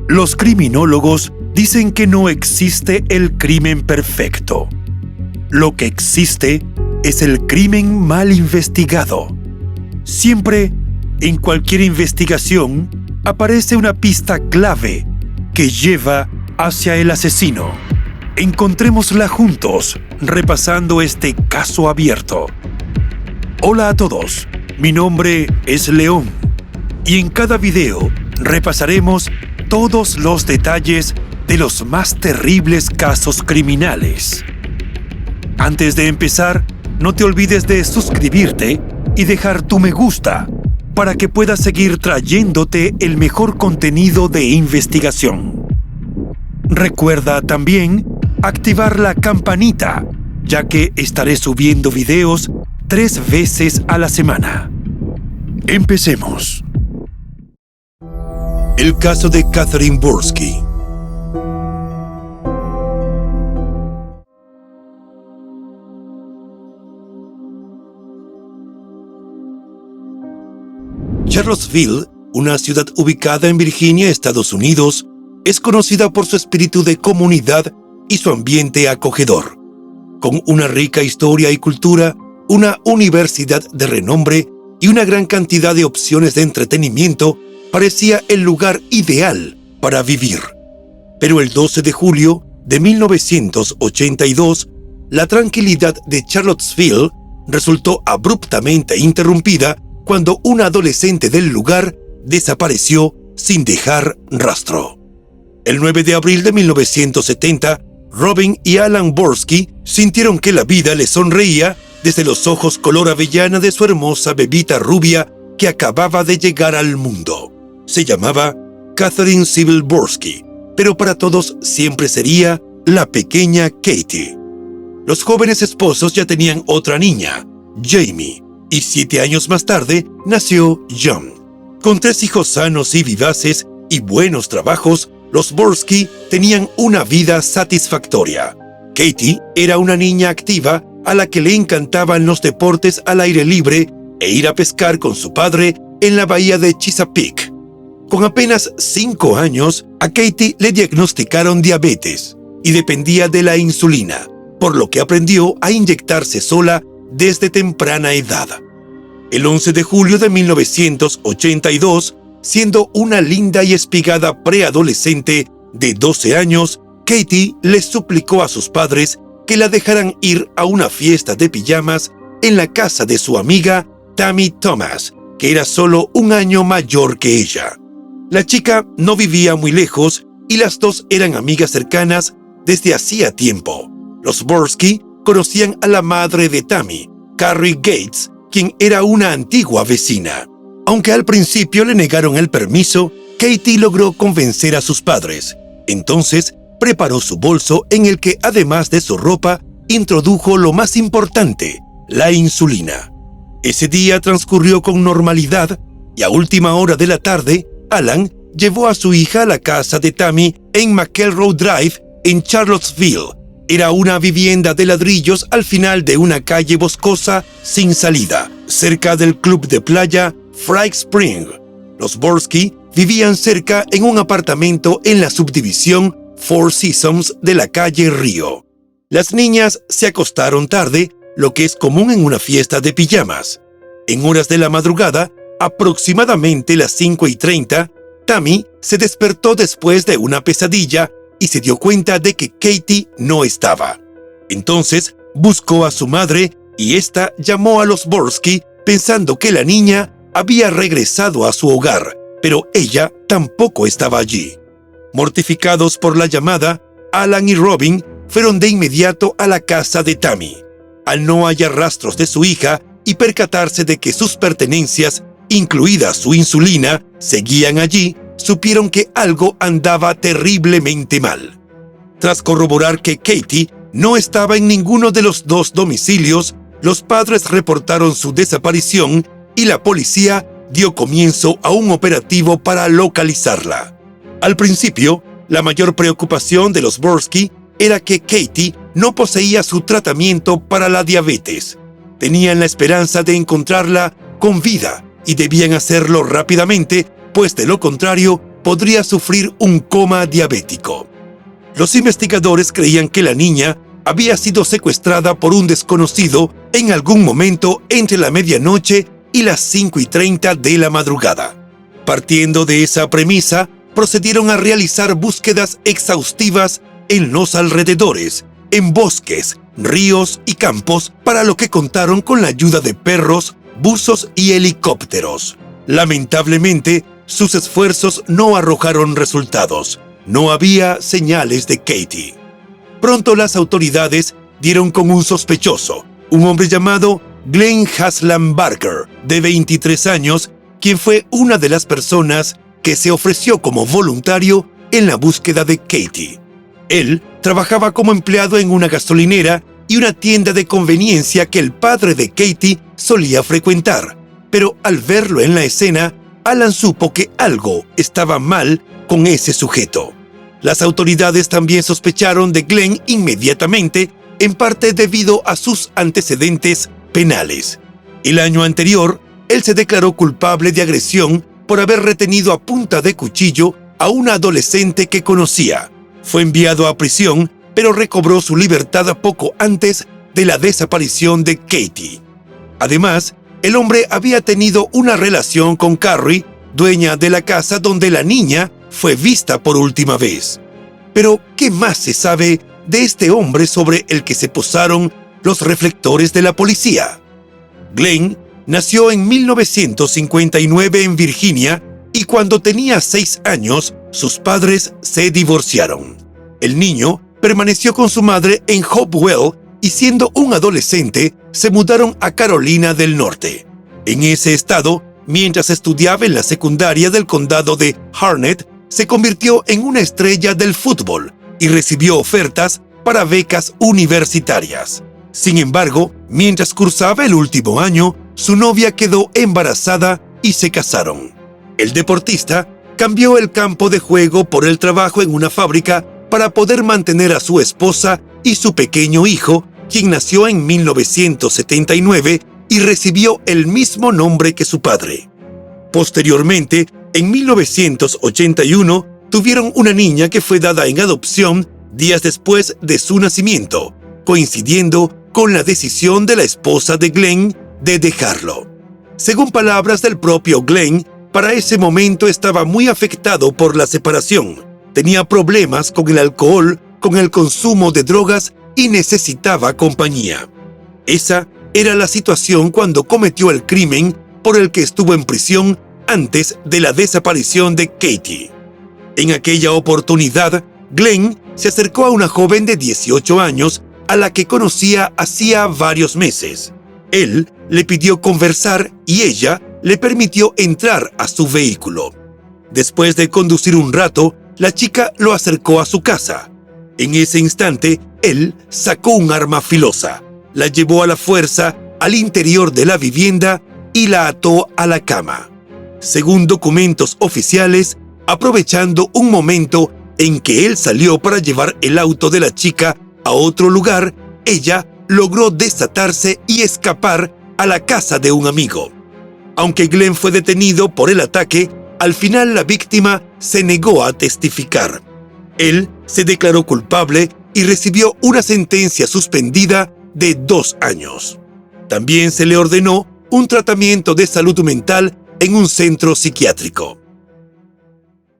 Los criminólogos dicen que no existe el crimen perfecto. Lo que existe es el crimen mal investigado. Siempre, en cualquier investigación, aparece una pista clave que lleva hacia el asesino. Encontrémosla juntos, repasando este caso abierto. Hola a todos, mi nombre es León, y en cada video repasaremos todos los detalles de los más terribles casos criminales. Antes de empezar, no te olvides de suscribirte y dejar tu me gusta para que pueda seguir trayéndote el mejor contenido de investigación. Recuerda también activar la campanita, ya que estaré subiendo videos 3 veces a la semana. Empecemos. El caso de Catherine Borsky. Charlottesville, una ciudad ubicada en Virginia, Estados Unidos, es conocida por su espíritu de comunidad y su ambiente acogedor. Con una rica historia y cultura, una universidad de renombre y una gran cantidad de opciones de entretenimiento, parecía el lugar ideal para vivir. Pero el 12 de julio de 1982, la tranquilidad de Charlottesville resultó abruptamente interrumpida cuando una adolescente del lugar desapareció sin dejar rastro. El 9 de abril de 1970, Robin y Alan Borsky sintieron que la vida les sonreía desde los ojos color avellana de su hermosa bebita rubia que acababa de llegar al mundo. Se llamaba Catherine Sybil Borsky, pero para todos siempre sería la pequeña Katie. Los jóvenes esposos ya tenían otra niña, Jamie, y 7 años más tarde nació John. Con 3 hijos sanos y vivaces y buenos trabajos, los Borsky tenían una vida satisfactoria. Katie era una niña activa a la que le encantaban los deportes al aire libre e ir a pescar con su padre en la bahía de Chesapeake. Con apenas 5 años, a Katie le diagnosticaron diabetes y dependía de la insulina, por lo que aprendió a inyectarse sola desde temprana edad. El 11 de julio de 1982, siendo una linda y espigada preadolescente de 12 años, Katie les suplicó a sus padres que la dejaran ir a una fiesta de pijamas en la casa de su amiga Tammy Thomas, que era solo un año mayor que ella. La chica no vivía muy lejos y las dos eran amigas cercanas desde hacía tiempo. Los Borsky conocían a la madre de Tammy, Carrie Gates, quien era una antigua vecina. Aunque al principio le negaron el permiso, Katie logró convencer a sus padres. Entonces, preparó su bolso en el que, además de su ropa, introdujo lo más importante, la insulina. Ese día transcurrió con normalidad y a última hora de la tarde, Alan llevó a su hija a la casa de Tammy en McElroy Drive, en Charlottesville. Era una vivienda de ladrillos al final de una calle boscosa sin salida, cerca del club de playa Frye Spring. Los Borsky vivían cerca en un apartamento en la subdivisión Four Seasons de la calle Río. Las niñas se acostaron tarde, lo que es común en una fiesta de pijamas. En horas de la madrugada, aproximadamente las 5:30, Tammy se despertó después de una pesadilla y se dio cuenta de que Katie no estaba. Entonces buscó a su madre y ésta llamó a los Borsky pensando que la niña había regresado a su hogar, pero ella tampoco estaba allí. Mortificados por la llamada, Alan y Robin fueron de inmediato a la casa de Tammy. Al no hallar rastros de su hija y percatarse de que sus pertenencias, incluida su insulina, seguían allí, supieron que algo andaba terriblemente mal. Tras corroborar que Katie no estaba en ninguno de los 2 domicilios, los padres reportaron su desaparición y la policía dio comienzo a un operativo para localizarla. Al principio, la mayor preocupación de los Borsky era que Katie no poseía su tratamiento para la diabetes. Tenían la esperanza de encontrarla con vida y debían hacerlo rápidamente, pues de lo contrario, podría sufrir un coma diabético. Los investigadores creían que la niña había sido secuestrada por un desconocido en algún momento entre la medianoche y las 5:30 de la madrugada. Partiendo de esa premisa, procedieron a realizar búsquedas exhaustivas en los alrededores, en bosques, ríos y campos, para lo que contaron con la ayuda de perros, buzos y helicópteros. Lamentablemente, sus esfuerzos no arrojaron resultados. No había señales de Katie. Pronto las autoridades dieron con un sospechoso, un hombre llamado Glenn Haslam Barker, de 23 años, quien fue una de las personas que se ofreció como voluntario en la búsqueda de Katie. Él trabajaba como empleado en una gasolinera y una tienda de conveniencia que el padre de Katie solía frecuentar, pero al verlo en la escena, Alan supo que algo estaba mal con ese sujeto. Las autoridades también sospecharon de Glenn inmediatamente, en parte debido a sus antecedentes penales. El año anterior, él se declaró culpable de agresión por haber retenido a punta de cuchillo a una adolescente que conocía. Fue enviado a prisión, pero recobró su libertad poco antes de la desaparición de Katie. Además, el hombre había tenido una relación con Carrie, dueña de la casa donde la niña fue vista por última vez. Pero, ¿qué más se sabe de este hombre sobre el que se posaron los reflectores de la policía? Glenn nació en 1959 en Virginia y cuando tenía 6 años, sus padres se divorciaron. El niño permaneció con su madre en Hopewell y siendo un adolescente, se mudaron a Carolina del Norte. En ese estado, mientras estudiaba en la secundaria del condado de Harnett, se convirtió en una estrella del fútbol y recibió ofertas para becas universitarias. Sin embargo, mientras cursaba el último año, su novia quedó embarazada y se casaron. El deportista cambió el campo de juego por el trabajo en una fábrica para poder mantener a su esposa y su pequeño hijo, quien nació en 1979 y recibió el mismo nombre que su padre. Posteriormente, en 1981, tuvieron una niña que fue dada en adopción días después de su nacimiento, coincidiendo con la decisión de la esposa de Glenn de dejarlo. Según palabras del propio Glenn, para ese momento estaba muy afectado por la separación. Tenía problemas con el alcohol, con el consumo de drogas y necesitaba compañía. Esa era la situación cuando cometió el crimen por el que estuvo en prisión antes de la desaparición de Katie. En aquella oportunidad, Glenn se acercó a una joven de 18 años a la que conocía hacía varios meses. Él le pidió conversar y ella le permitió entrar a su vehículo. Después de conducir un rato, la chica lo acercó a su casa. En ese instante, él sacó un arma filosa, la llevó a la fuerza al interior de la vivienda y la ató a la cama. Según documentos oficiales, aprovechando un momento en que él salió para llevar el auto de la chica a otro lugar, ella logró desatarse y escapar a la casa de un amigo. Aunque Glenn fue detenido por el ataque, al final la víctima se negó a testificar. Él se declaró culpable y recibió una sentencia suspendida de 2 años. También se le ordenó un tratamiento de salud mental en un centro psiquiátrico.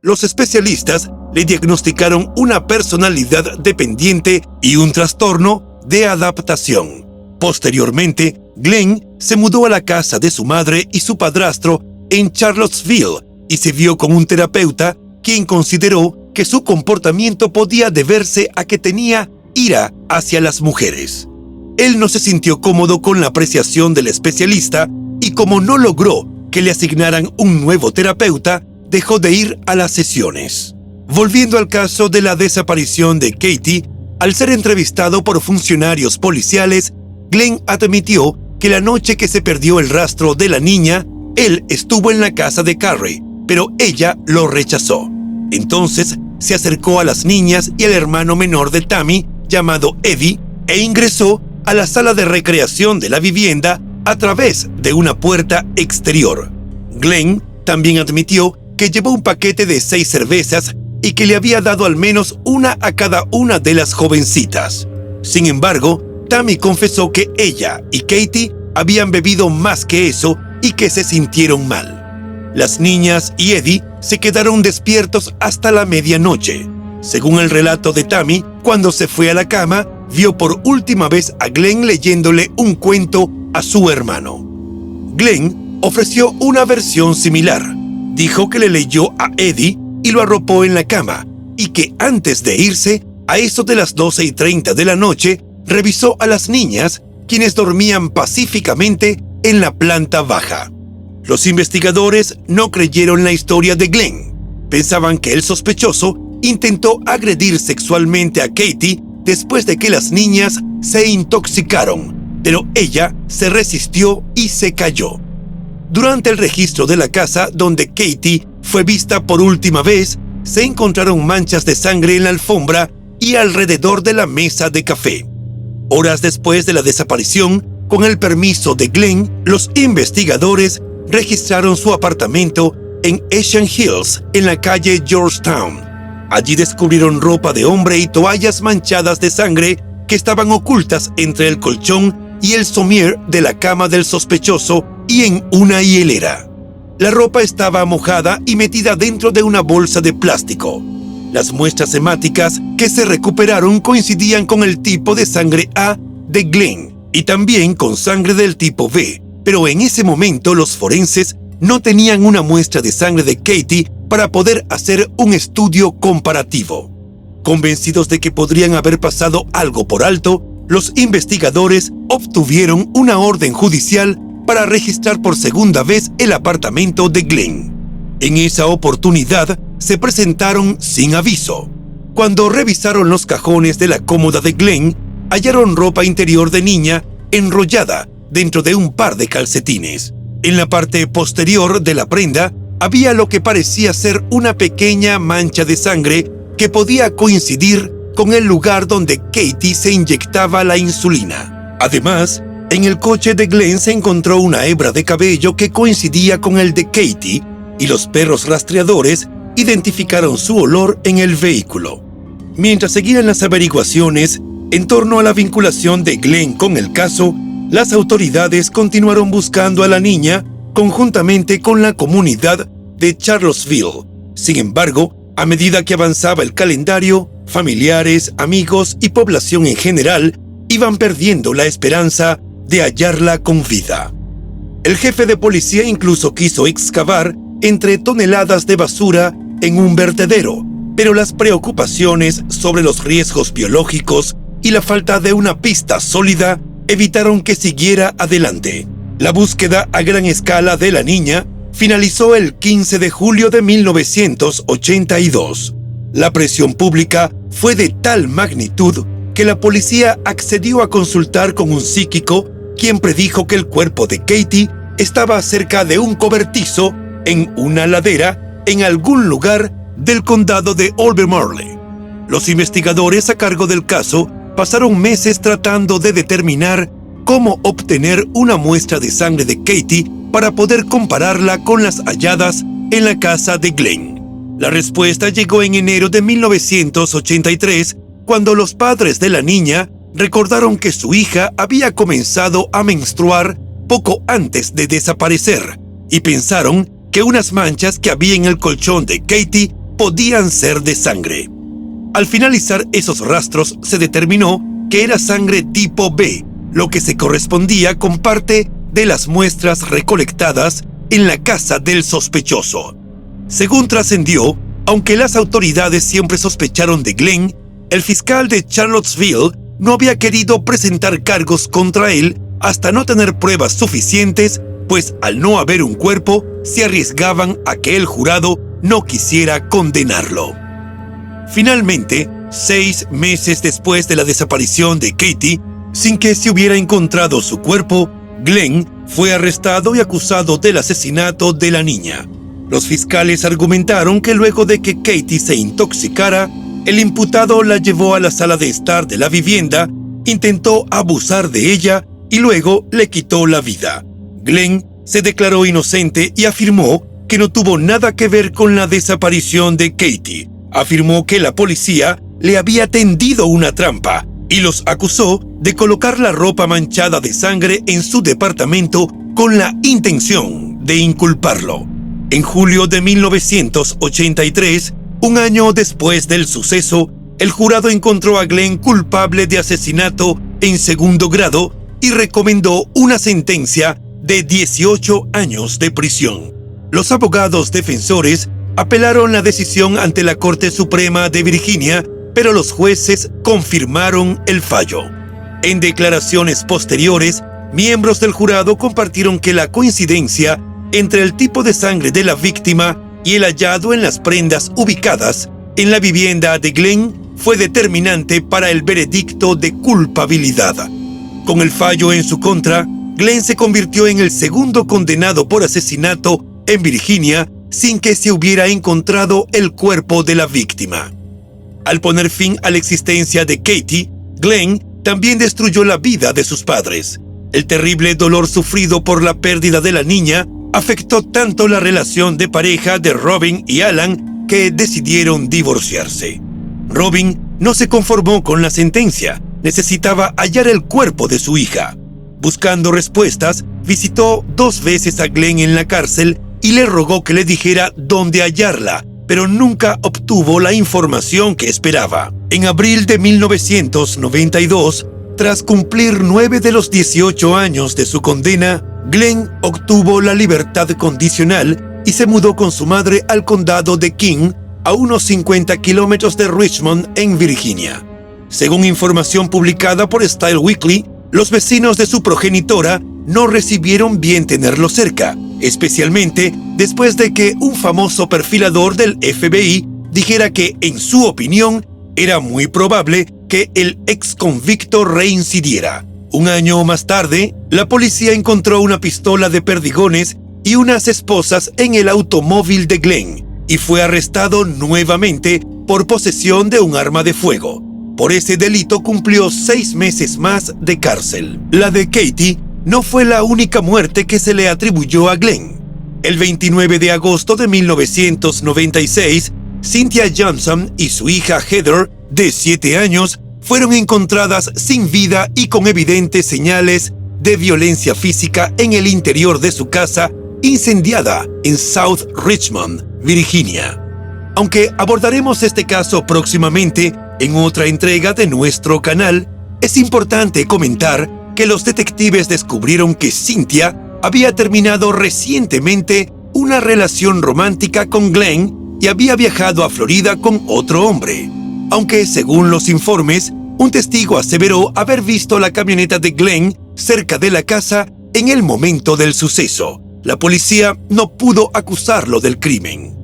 Los especialistas le diagnosticaron una personalidad dependiente y un trastorno de adaptación. Posteriormente, Glenn se mudó a la casa de su madre y su padrastro en Charlottesville y se vio con un terapeuta quien consideró que su comportamiento podía deberse a que tenía ira hacia las mujeres. Él no se sintió cómodo con la apreciación del especialista y como no logró que le asignaran un nuevo terapeuta, dejó de ir a las sesiones. Volviendo al caso de la desaparición de Katie, al ser entrevistado por funcionarios policiales, Glenn admitió que la noche que se perdió el rastro de la niña, él estuvo en la casa de Carrie, pero ella lo rechazó. Entonces se acercó a las niñas y al hermano menor de Tammy, llamado Eddie, e ingresó a la sala de recreación de la vivienda a través de una puerta exterior. Glenn también admitió que llevó un paquete de 6 cervezas y que le había dado al menos una a cada una de las jovencitas. Sin embargo, Tammy confesó que ella y Katie habían bebido más que eso y que se sintieron mal. Las niñas y Eddie se quedaron despiertos hasta la medianoche. Según el relato de Tammy, cuando se fue a la cama, vio por última vez a Glenn leyéndole un cuento a su hermano. Glenn ofreció una versión similar. Dijo que le leyó a Eddie y lo arropó en la cama, y que antes de irse, a eso de las 12:30 de la noche, revisó a las niñas, quienes dormían pacíficamente en la planta baja. Los investigadores no creyeron la historia de Glenn. Pensaban que el sospechoso intentó agredir sexualmente a Katie después de que las niñas se intoxicaron, pero ella se resistió y se cayó. Durante el registro de la casa donde Katie fue vista por última vez, se encontraron manchas de sangre en la alfombra y alrededor de la mesa de café. Horas después de la desaparición, con el permiso de Glenn, los investigadores registraron su apartamento en Asian Hills, en la calle Georgetown. Allí descubrieron ropa de hombre y toallas manchadas de sangre que estaban ocultas entre el colchón y el somier de la cama del sospechoso y en una hielera. La ropa estaba mojada y metida dentro de una bolsa de plástico. Las muestras hemáticas que se recuperaron coincidían con el tipo de sangre A de Glenn y también con sangre del tipo B, pero en ese momento los forenses no tenían una muestra de sangre de Katie para poder hacer un estudio comparativo. Convencidos de que podrían haber pasado algo por alto, los investigadores obtuvieron una orden judicial para registrar por segunda vez el apartamento de Glenn. En esa oportunidad, se presentaron sin aviso. Cuando revisaron los cajones de la cómoda de Glenn, hallaron ropa interior de niña enrollada dentro de un par de calcetines. En la parte posterior de la prenda había lo que parecía ser una pequeña mancha de sangre que podía coincidir con el lugar donde Katie se inyectaba la insulina. Además, en el coche de Glenn se encontró una hebra de cabello que coincidía con el de Katie y los perros rastreadores identificaron su olor en el vehículo. Mientras seguían las averiguaciones en torno a la vinculación de Glenn con el caso, las autoridades continuaron buscando a la niña conjuntamente con la comunidad de Charlottesville. Sin embargo, a medida que avanzaba el calendario, familiares, amigos y población en general iban perdiendo la esperanza de hallarla con vida. El jefe de policía incluso quiso excavar entre toneladas de basura en un vertedero, pero las preocupaciones sobre los riesgos biológicos y la falta de una pista sólida evitaron que siguiera adelante. La búsqueda a gran escala de la niña finalizó el 15 de julio de 1982. La presión pública fue de tal magnitud que la policía accedió a consultar con un psíquico, quien predijo que el cuerpo de Katie estaba cerca de un cobertizo en una ladera en algún lugar del condado de Albemarle. Los investigadores a cargo del caso pasaron meses tratando de determinar cómo obtener una muestra de sangre de Katie para poder compararla con las halladas en la casa de Glenn. La respuesta llegó en enero de 1983, cuando los padres de la niña recordaron que su hija había comenzado a menstruar poco antes de desaparecer y pensaron que unas manchas que había en el colchón de Katie podían ser de sangre. Al finalizar esos rastros, se determinó que era sangre tipo B, lo que se correspondía con parte de las muestras recolectadas en la casa del sospechoso. Según trascendió, aunque las autoridades siempre sospecharon de Glenn, el fiscal de Charlottesville no había querido presentar cargos contra él hasta no tener pruebas suficientes, pues al no haber un cuerpo, se arriesgaban a que el jurado no quisiera condenarlo. Finalmente, 6 meses después de la desaparición de Katie, sin que se hubiera encontrado su cuerpo, Glenn fue arrestado y acusado del asesinato de la niña. Los fiscales argumentaron que luego de que Katie se intoxicara, el imputado la llevó a la sala de estar de la vivienda, intentó abusar de ella y luego le quitó la vida. Glenn se declaró inocente y afirmó que no tuvo nada que ver con la desaparición de Katie. Afirmó que la policía le había tendido una trampa y los acusó de colocar la ropa manchada de sangre en su departamento con la intención de inculparlo. En julio de 1983, un año después del suceso, el jurado encontró a Glenn culpable de asesinato en segundo grado y recomendó una sentencia de 18 años de prisión. Los abogados defensores apelaron la decisión ante la Corte Suprema de Virginia, pero los jueces confirmaron el fallo. En declaraciones posteriores, miembros del jurado compartieron que la coincidencia entre el tipo de sangre de la víctima y el hallado en las prendas ubicadas en la vivienda de Glenn fue determinante para el veredicto de culpabilidad. Con el fallo en su contra, Glenn se convirtió en el segundo condenado por asesinato en Virginia sin que se hubiera encontrado el cuerpo de la víctima. Al poner fin a la existencia de Katie, Glenn también destruyó la vida de sus padres. El terrible dolor sufrido por la pérdida de la niña afectó tanto la relación de pareja de Robin y Alan que decidieron divorciarse. Robin no se conformó con la sentencia, necesitaba hallar el cuerpo de su hija. Buscando respuestas, visitó 2 veces a Glenn en la cárcel y le rogó que le dijera dónde hallarla, pero nunca obtuvo la información que esperaba. En abril de 1992, tras cumplir 9 de los 18 años de su condena, Glenn obtuvo la libertad condicional y se mudó con su madre al condado de King, a unos 50 kilómetros de Richmond, en Virginia. Según información publicada por Style Weekly, los vecinos de su progenitora no recibieron bien tenerlo cerca, especialmente después de que un famoso perfilador del FBI dijera que, en su opinión, era muy probable que el ex convicto reincidiera. Un año más tarde, la policía encontró una pistola de perdigones y unas esposas en el automóvil de Glenn y fue arrestado nuevamente por posesión de un arma de fuego. Por ese delito cumplió 6 meses más de cárcel. La de Katie no fue la única muerte que se le atribuyó a Glenn. El 29 de agosto de 1996, Cynthia Johnson y su hija Heather, de 7 años, fueron encontradas sin vida y con evidentes señales de violencia física en el interior de su casa, incendiada en South Richmond, Virginia. Aunque abordaremos este caso próximamente en otra entrega de nuestro canal, es importante comentar que los detectives descubrieron que Cynthia había terminado recientemente una relación romántica con Glenn y había viajado a Florida con otro hombre. Aunque, según los informes, un testigo aseveró haber visto la camioneta de Glenn cerca de la casa en el momento del suceso, la policía no pudo acusarlo del crimen.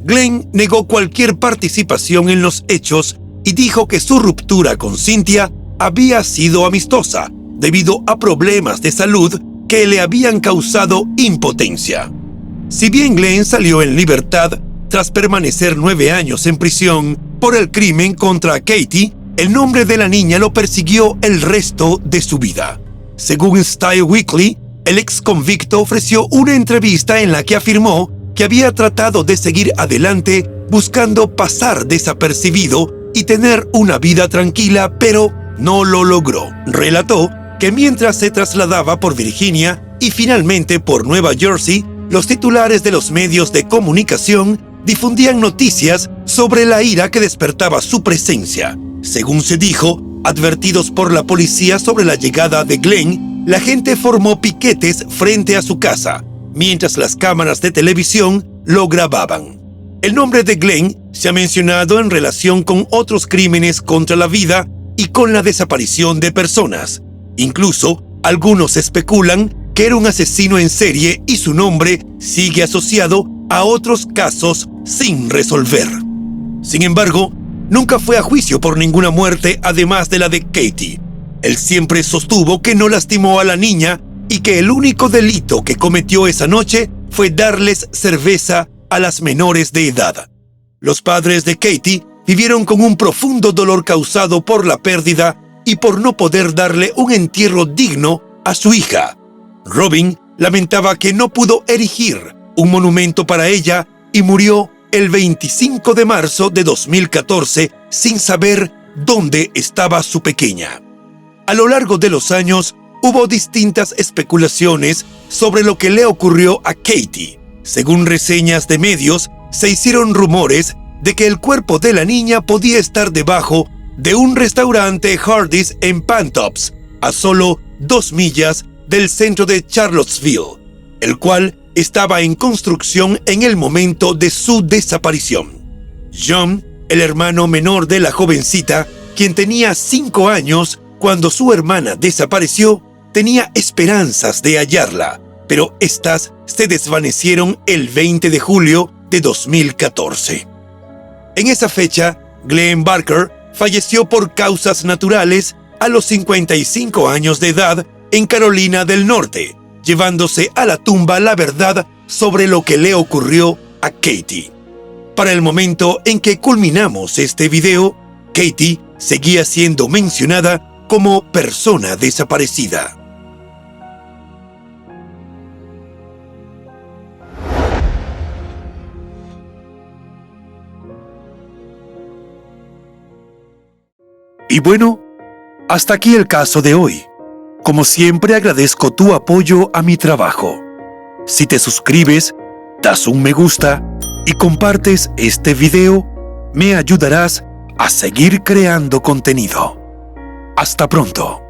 Glenn negó cualquier participación en los hechos y dijo que su ruptura con Cynthia había sido amistosa, debido a problemas de salud que le habían causado impotencia. Si bien Glenn salió en libertad tras permanecer 9 años en prisión por el crimen contra Katie, el nombre de la niña lo persiguió el resto de su vida. Según Style Weekly, el ex convicto ofreció una entrevista en la que afirmó que había tratado de seguir adelante buscando pasar desapercibido y tener una vida tranquila, pero no lo logró. Relató que mientras se trasladaba por Virginia y finalmente por Nueva Jersey, los titulares de los medios de comunicación difundían noticias sobre la ira que despertaba su presencia. Según se dijo, advertidos por la policía sobre la llegada de Glenn, la gente formó piquetes frente a su casa, mientras las cámaras de televisión lo grababan. El nombre de Glenn se ha mencionado en relación con otros crímenes contra la vida y con la desaparición de personas. Incluso, algunos especulan que era un asesino en serie y su nombre sigue asociado a otros casos sin resolver. Sin embargo, nunca fue a juicio por ninguna muerte además de la de Katie. Él siempre sostuvo que no lastimó a la niña y que el único delito que cometió esa noche fue darles cerveza a las menores de edad. Los padres de Katie vivieron con un profundo dolor causado por la pérdida y por no poder darle un entierro digno a su hija. Robin lamentaba que no pudo erigir un monumento para ella y murió el 25 de marzo de 2014 sin saber dónde estaba su pequeña. A lo largo de los años, hubo distintas especulaciones sobre lo que le ocurrió a Katie. Según reseñas de medios, se hicieron rumores de que el cuerpo de la niña podía estar debajo de un restaurante Hardee's en Pantops, a solo 2 millas del centro de Charlottesville, el cual estaba en construcción en el momento de su desaparición. John, el hermano menor de la jovencita, quien tenía 5 años cuando su hermana desapareció, tenía esperanzas de hallarla, pero estas se desvanecieron el 20 de julio de 2014. En esa fecha, Glenn Barker falleció por causas naturales a los 55 años de edad en Carolina del Norte, llevándose a la tumba la verdad sobre lo que le ocurrió a Katie. Para el momento en que culminamos este video, Katie seguía siendo mencionada como persona desaparecida. Y bueno, hasta aquí el caso de hoy. Como siempre, agradezco tu apoyo a mi trabajo. Si te suscribes, das un me gusta y compartes este video, me ayudarás a seguir creando contenido. Hasta pronto.